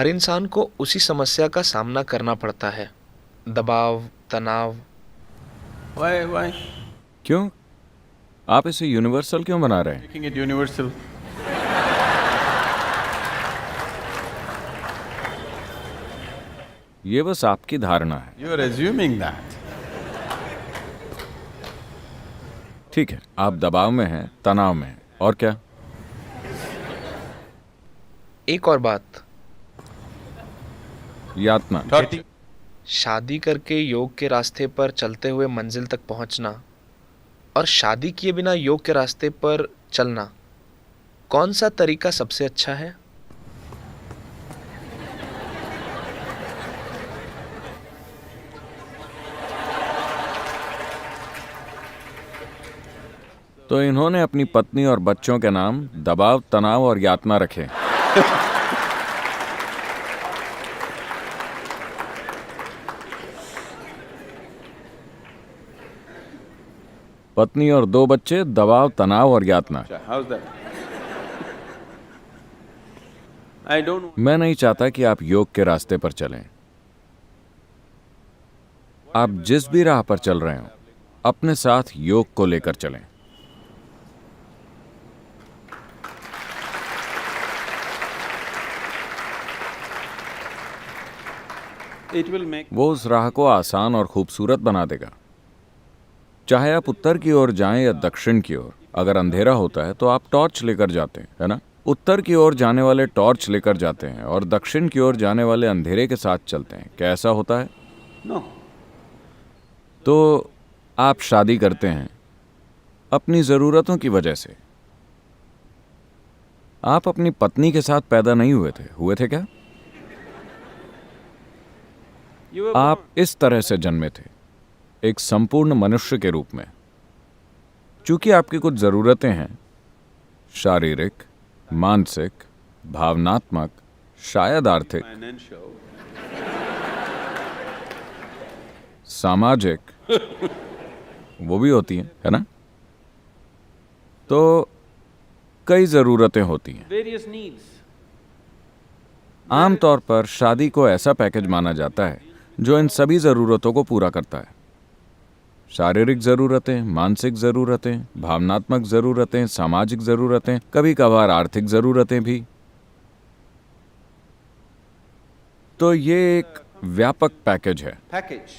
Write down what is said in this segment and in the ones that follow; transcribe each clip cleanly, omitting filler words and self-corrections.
हर इंसान को उसी समस्या का सामना करना पड़ता है, दबाव, तनाव। Why क्यों? आप इसे यूनिवर्सल क्यों बना रहे हैं? making it universal? ये बस आपकी धारणा है। You are assuming that. ठीक है, आप दबाव में हैं, तनाव में हैं, और क्या? एक और बात, यातना। Torture. शादी करके योग के रास्ते पर चलते हुए मंजिल तक पहुंचना और शादी किए बिना योग के रास्ते पर चलना, कौन सा तरीका सबसे अच्छा है? तो इन्होंने अपनी पत्नी और बच्चों के नाम दबाव, तनाव और यातना रखे। पत्नी और 2 बच्चे, दबाव, तनाव और यातना। How's that? I don't know. मैं नहीं चाहता कि आप योग के रास्ते पर चलें। आप जिस भी राह पर चल रहे हो, अपने साथ योग को लेकर चलें। It will make. वो उस राह को आसान और खूबसूरत बना देगा। चाहे आप उत्तर की ओर जाएं या दक्षिण की ओर, अगर अंधेरा होता है तो आप टॉर्च लेकर जाते हैं, है ना? उत्तर की ओर जाने वाले टॉर्च लेकर जाते हैं और दक्षिण की ओर जाने वाले अंधेरे के साथ चलते हैं। क्या ऐसा होता है? No. तो आप शादी करते हैं अपनी ज़रूरतों की वजह से। आप अपनी पत्नी के साथ पैदा नहीं हुए थे क्या? You were आप born. इस तरह से जन्मे थे, एक संपूर्ण मनुष्य के रूप में। चूंकि आपकी कुछ ज़रूरतें हैं, शारीरिक, मानसिक, भावनात्मक, शायद आर्थिक, Financial. सामाजिक, वो भी होती हैं, है ना? तो कई ज़रूरतें होती हैं। Various needs. आमतौर पर शादी को ऐसा पैकेज माना जाता है जो इन सभी ज़रूरतों को पूरा करता है। शारीरिक ज़रूरतें, मानसिक ज़रूरतें, भावनात्मक ज़रूरतें, सामाजिक ज़रूरतें, कभी कभार आर्थिक ज़रूरतें भी। तो ये एक व्यापक पैकेज है। Package.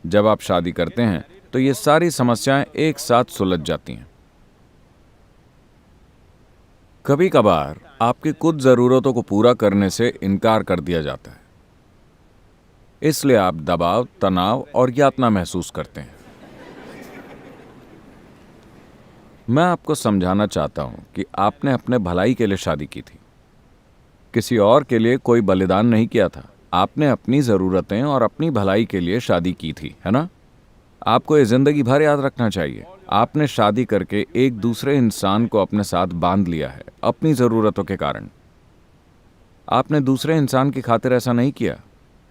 जब आप शादी करते हैं तो ये सारी समस्याएं एक साथ सुलझ जाती हैं। कभी कभार आपकी कुछ ज़रूरतों को पूरा करने से इनकार कर दिया जाता है, इसलिए आप दबाव, तनाव और यातना महसूस करते हैं। मैं आपको समझाना चाहता हूं कि आपने अपने भलाई के लिए शादी की थी, किसी और के लिए कोई बलिदान नहीं किया था। आपने अपनी ज़रूरतें और अपनी भलाई के लिए शादी की थी, है ना? आपको ये ज़िंदगी भर याद रखना चाहिए। आपने शादी करके एक दूसरे इंसान को अपने साथ बांध लिया है अपनी ज़रूरतों के कारण। आपने दूसरे इंसान की खातिर ऐसा नहीं किया,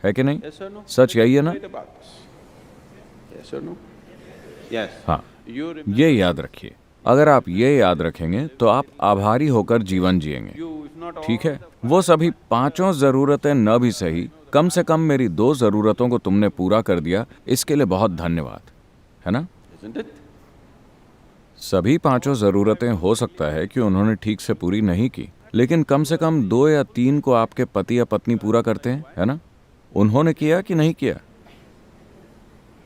है कि नहीं? Yes or no? सच यही है ना? Read about this. Yes or no? Yes. हाँ, You remember. ये याद रखिए। अगर आप ये याद रखेंगे तो आप आभारी होकर जीवन जिएंगे। You, if not all. ठीक है, वो सभी 5 ज़रूरतें न भी सही, कम से कम मेरी 2 ज़रूरतों को तुमने पूरा कर दिया, इसके लिए बहुत धन्यवाद, है ना? Isn't it? सभी 5 ज़रूरतें हो सकता है कि उन्होंने ठीक से पूरी नहीं की, लेकिन कम से कम 2 या 3 को आपके पति या पत्नी पूरा करते हैं, है ना? उन्होंने किया कि नहीं किया?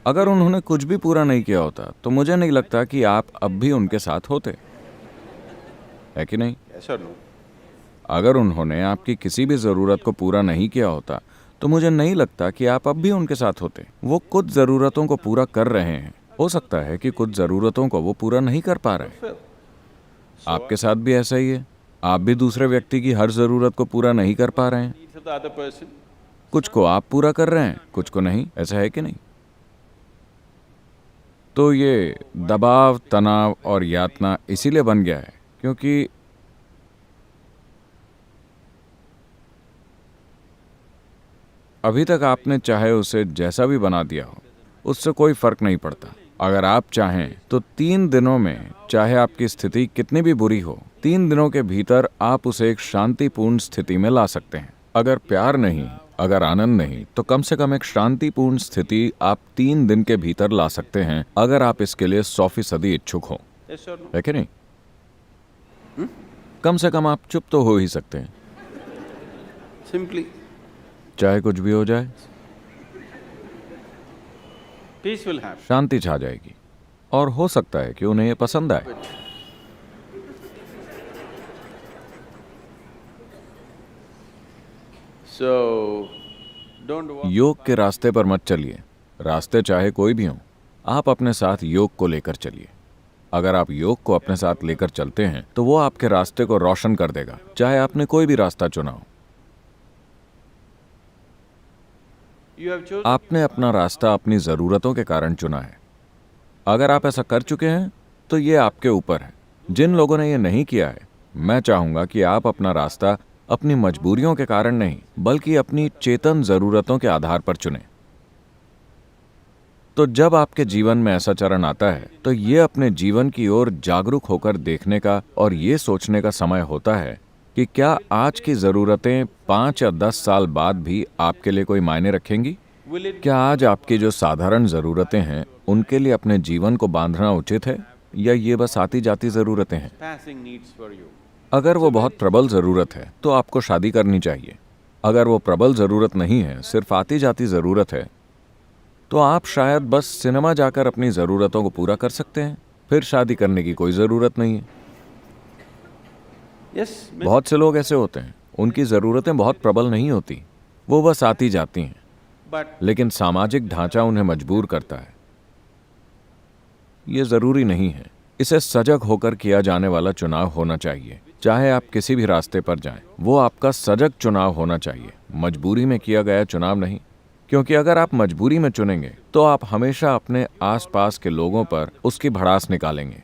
अगर उन्होंने कुछ भी पूरा नहीं किया होता तो मुझे नहीं लगता कि आप अब भी उनके साथ होते, है कि नहीं? Yes or no? अगर उन्होंने आपकी किसी भी ज़रूरत को पूरा नहीं किया होता तो मुझे नहीं लगता कि आप अब भी उनके साथ होते। वो कुछ ज़रूरतों को पूरा कर रहे हैं, हो सकता है कि कुछ ज़रूरतों को वो पूरा नहीं कर पा रहे। Fulfill. आपके साथ भी ऐसा ही है। आप भी दूसरे व्यक्ति की हर ज़रूरत को पूरा नहीं कर पा रहे हैं। Needs of the other person. कुछ को आप पूरा कर रहे हैं, कुछ को नहीं। ऐसा है कि नहीं? तो ये दबाव, तनाव और यातना इसीलिए बन गया है क्योंकि अभी तक आपने चाहे उसे जैसा भी बना दिया हो, उससे कोई फर्क नहीं पड़ता। अगर आप चाहें तो 3 दिनों में, चाहे आपकी स्थिति कितनी भी बुरी हो, 3 दिनों के भीतर आप उसे एक शांतिपूर्ण स्थिति में ला सकते हैं। अगर प्यार नहीं, अगर आनंद नहीं, तो कम से कम एक शांतिपूर्ण स्थिति आप 3 दिन के भीतर ला सकते हैं, अगर आप इसके लिए 100% इच्छुक हो, Yes or no? है कि नहीं? कम से कम आप चुप तो हो ही सकते हैं, Simply, चाहे कुछ भी हो जाए, peace will happen. शांति छा जाएगी। और हो सकता है कि उन्हें ये पसंद आए। So, don't walk. योग के रास्ते पर मत चलिए, रास्ते चाहे कोई भी हो, आप अपने साथ योग को लेकर चलिए। अगर आप योग को अपने साथ लेकर चलते हैं तो वो आपके रास्ते को रोशन कर देगा, चाहे आपने कोई भी रास्ता चुना हो। You have chosen. आपने अपना रास्ता अपनी ज़रूरतों के कारण चुना है। अगर आप ऐसा कर चुके हैं तो ये आपके ऊपर है। जिन लोगों ने ये नहीं किया है, मैं चाहूँगा कि आप अपना रास्ता अपनी मजबूरियों के कारण नहीं, बल्कि अपनी चेतन ज़रूरतों के आधार पर चुनें। तो जब आपके जीवन में ऐसा चरण आता है तो ये अपने जीवन की ओर जागरूक होकर देखने का और ये सोचने का समय होता है कि क्या आज की ज़रूरतें 5 या 10 साल बाद भी आपके लिए कोई मायने रखेंगी? Will it क्या आज आपकी जो साधारण ज़रूरतें हैं उनके लिए अपने जीवन को बांधना उचित है, या ये बस आती जाती ज़रूरतें हैं? passing needs for you? अगर वो बहुत प्रबल ज़रूरत है तो आपको शादी करनी चाहिए। अगर वो प्रबल ज़रूरत नहीं है, सिर्फ आती जाती ज़रूरत है, तो आप शायद बस सिनेमा जाकर अपनी ज़रूरतों को पूरा कर सकते हैं, फिर शादी करने की कोई ज़रूरत नहीं है। Yes, बहुत से लोग ऐसे होते हैं, उनकी ज़रूरतें बहुत प्रबल नहीं होती, वो बस आती जाती हैं, but लेकिन सामाजिक ढांचा उन्हें मजबूर करता है। ये ज़रूरी नहीं है। इसे सजग होकर किया जाने वाला चुनाव होना चाहिए। चाहे आप किसी भी रास्ते पर जाएं, वो आपका सजग चुनाव होना चाहिए, मजबूरी में किया गया चुनाव नहीं। क्योंकि अगर आप मजबूरी में चुनेंगे तो आप हमेशा अपने आसपास के लोगों पर उसकी भड़ास निकालेंगे,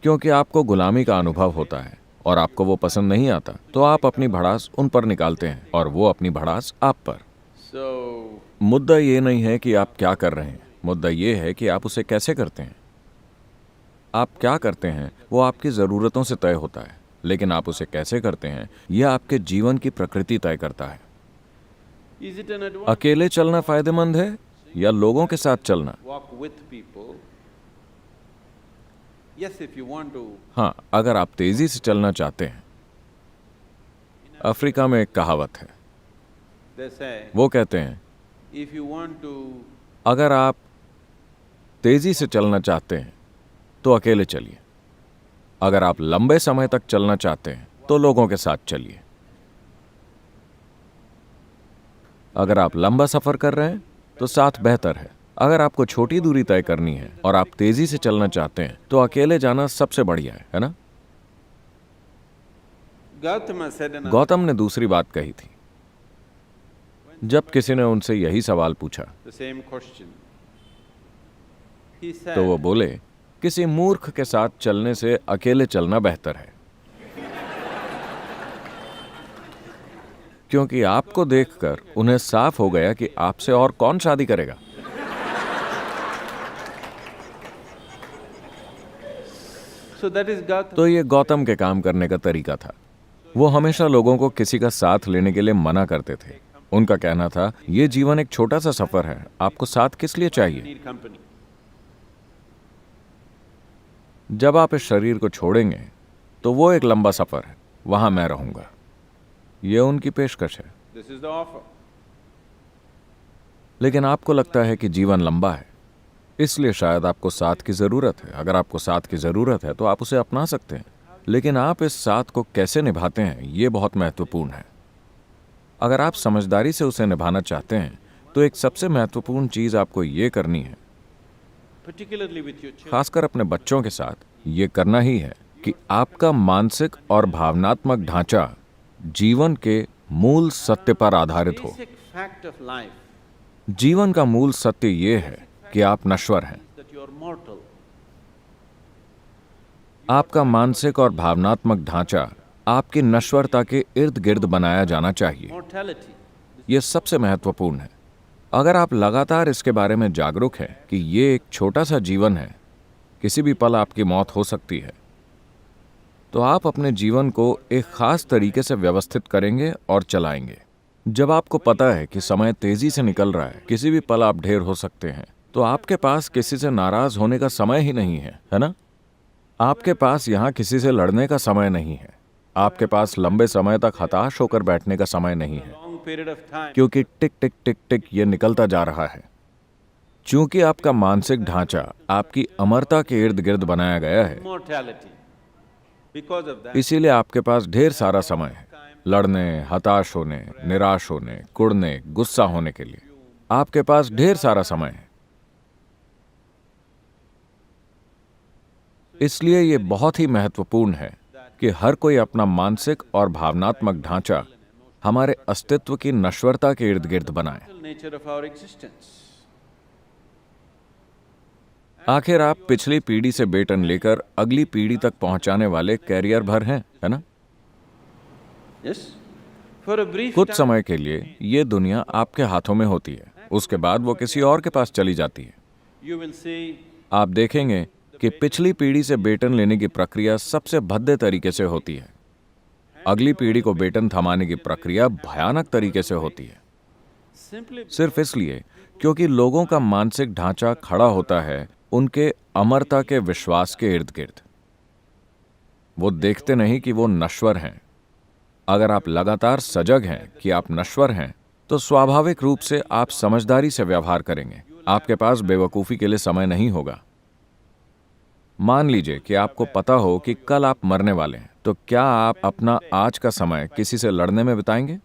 क्योंकि आपको गुलामी का अनुभव होता है और आपको वो पसंद नहीं आता, तो आप अपनी भड़ास उन पर निकालते हैं और वो अपनी भड़ास आप पर। so मुद्दा ये नहीं है कि आप क्या कर रहे हैं, मुद्दा ये है कि आप उसे कैसे करते हैं। आप क्या करते हैं वो आपकी ज़रूरतों से तय होता है, लेकिन आप उसे कैसे करते हैं यह आपके जीवन की प्रकृति तय करता है। is it an advantage? अकेले चलना फायदेमंद है या लोगों के साथ चलना? Walk with people. Yes, if you want to. हाँ, अगर आप तेजी से चलना चाहते हैं। अफ्रीका में एक कहावत है, They say, वो कहते हैं, if you want to अगर आप तेजी से चलना चाहते हैं तो अकेले चलिए, अगर आप लंबे समय तक चलना चाहते हैं तो लोगों के साथ चलिए। अगर आप लंबा सफर कर रहे हैं तो साथ बेहतर है। अगर आपको छोटी दूरी तय करनी है और आप तेजी से चलना चाहते हैं तो अकेले जाना सबसे बढ़िया है ना? Gautama said another. गौतम ने दूसरी बात कही थी। जब किसी ने उनसे यही सवाल पूछा The same question. He said, तो वो बोले, किसी मूर्ख के साथ चलने से अकेले चलना बेहतर है, क्योंकि आपको देखकर उन्हें साफ हो गया कि आपसे और कौन शादी करेगा। so that is Gautama. तो ये गौतम के काम करने का तरीका था। वो हमेशा लोगों को किसी का साथ लेने के लिए मना करते थे। उनका कहना था, ये जीवन एक छोटा सा सफर है, आपको साथ किस लिए चाहिए? Need company. जब आप इस शरीर को छोड़ेंगे तो वो एक लंबा सफर है, वहां मैं रहूंगा। ये उनकी पेशकश है। This is the offer. लेकिन आपको लगता है कि जीवन लंबा है, इसलिए शायद आपको साथ की ज़रूरत है। अगर आपको साथ की ज़रूरत है तो आप उसे अपना सकते हैं, लेकिन आप इस साथ को कैसे निभाते हैं ये बहुत महत्वपूर्ण है। अगर आप समझदारी से उसे निभाना चाहते हैं तो एक सबसे महत्वपूर्ण चीज़ आपको ये करनी है, Particularly with your children. खासकर अपने बच्चों के साथ ये करना ही है कि आपका मानसिक और भावनात्मक ढांचा जीवन के मूल सत्य पर आधारित हो। Basic fact of life जीवन का मूल सत्य ये है कि आप नश्वर हैं। that you are mortal. आपका मानसिक और भावनात्मक ढांचा आपकी नश्वरता के इर्द गिर्द बनाया जाना चाहिए। Mortality. यह सबसे महत्वपूर्ण है। अगर आप लगातार इसके बारे में जागरूक हैं कि ये एक छोटा सा जीवन है, किसी भी पल आपकी मौत हो सकती है, तो आप अपने जीवन को एक खास तरीके से व्यवस्थित करेंगे और चलाएंगे। जब आपको पता है कि समय तेजी से निकल रहा है, किसी भी पल आप ढेर हो सकते हैं, तो आपके पास किसी से नाराज होने का समय ही नहीं है ना? आपके पास यहाँ किसी से लड़ने का समय नहीं है। आपके पास लंबे समय तक हताश होकर बैठने का समय नहीं है, long period of time. क्योंकि टिक टिक टिक टिक ये निकलता जा रहा है। चूंकि आपका मानसिक ढांचा आपकी अमरता के इर्द गिर्द बनाया गया है, Immortality. Because of that, इसीलिए आपके पास ढेर सारा समय है लड़ने, हताश होने, निराश होने, कुढ़ने, गुस्सा होने के लिए। आपके पास ढेर सारा समय है। इसलिए ये बहुत ही महत्वपूर्ण है कि हर कोई अपना मानसिक और भावनात्मक ढांचा हमारे अस्तित्व की नश्वरता के इर्द गिर्द बनाए। nature of our existence. आखिर आप पिछली पीढ़ी से बेटन लेकर अगली पीढ़ी तक पहुंचाने वाले कैरियर भर हैं, है ना? Yes? For a brief कुछ time, समय के लिए ये दुनिया आपके हाथों में होती है, उसके बाद वो किसी और के पास चली जाती है। you will see आप देखेंगे कि पिछली पीढ़ी से बेटन लेने की प्रक्रिया सबसे भद्दे तरीके से होती है। अगली पीढ़ी को बेटन थमाने की प्रक्रिया भयानक तरीके से होती है, simply सिर्फ इसलिए क्योंकि लोगों का मानसिक ढांचा खड़ा होता है उनके अमरता के विश्वास के इर्द गिर्द। वो देखते नहीं कि वो नश्वर हैं। अगर आप लगातार सजग हैं कि आप नश्वर हैं, तो स्वाभाविक रूप से आप समझदारी से व्यवहार करेंगे। आपके पास बेवकूफ़ी के लिए समय नहीं होगा। मान लीजिए कि आपको पता हो कि कल आप मरने वाले हैं, तो क्या आप अपना आज का समय किसी से लड़ने में बिताएंगे?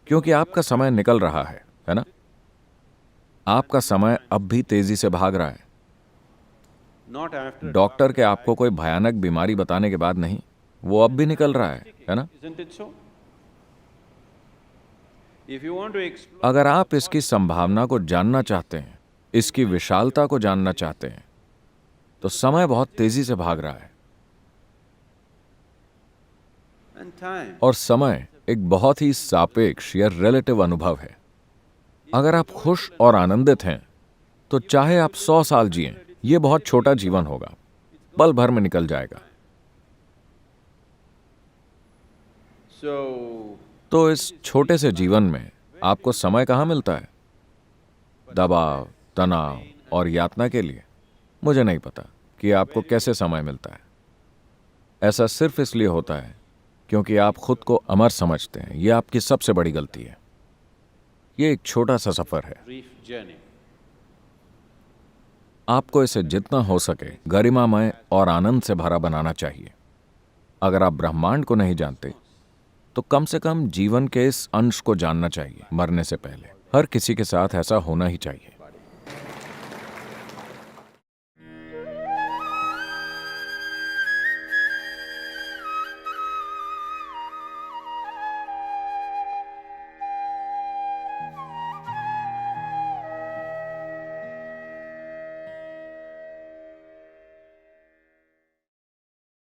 क्योंकि आपका समय निकल रहा है ना? आपका समय अब भी तेजी से भाग रहा है। not after. डॉक्टर के आपको कोई भयानक बीमारी बताने के बाद नहीं, वो अब भी निकल रहा है ना? Isn't it so? If you want to explore अगर आप इसकी संभावना को जानना चाहते हैं, इसकी विशालता को जानना चाहते हैं, तो समय बहुत तेजी से भाग रहा है। and time, और समय एक बहुत ही सापेक्ष या रिलेटिव अनुभव है। अगर आप खुश और आनंदित हैं, तो चाहे आप 100 साल जिएं, ये बहुत छोटा जीवन होगा, पल भर में निकल जाएगा। so तो इस छोटे से जीवन में आपको समय कहाँ मिलता है? दबाव, तनाव और यातना के लिए? मुझे नहीं पता कि आपको कैसे समय मिलता है। ऐसा सिर्फ इसलिए होता है क्योंकि आप खुद को अमर समझते हैं। यह आपकी सबसे बड़ी गलती है। ये एक छोटा सा सफर है। brief journey. आपको इसे जितना हो सके गरिमामय और आनंद से भरा बनाना चाहिए। अगर आप ब्रह्मांड को नहीं जानते, तो कम से कम जीवन के इस अंश को जानना चाहिए। मरने से पहले हर किसी के साथ ऐसा होना ही चाहिए।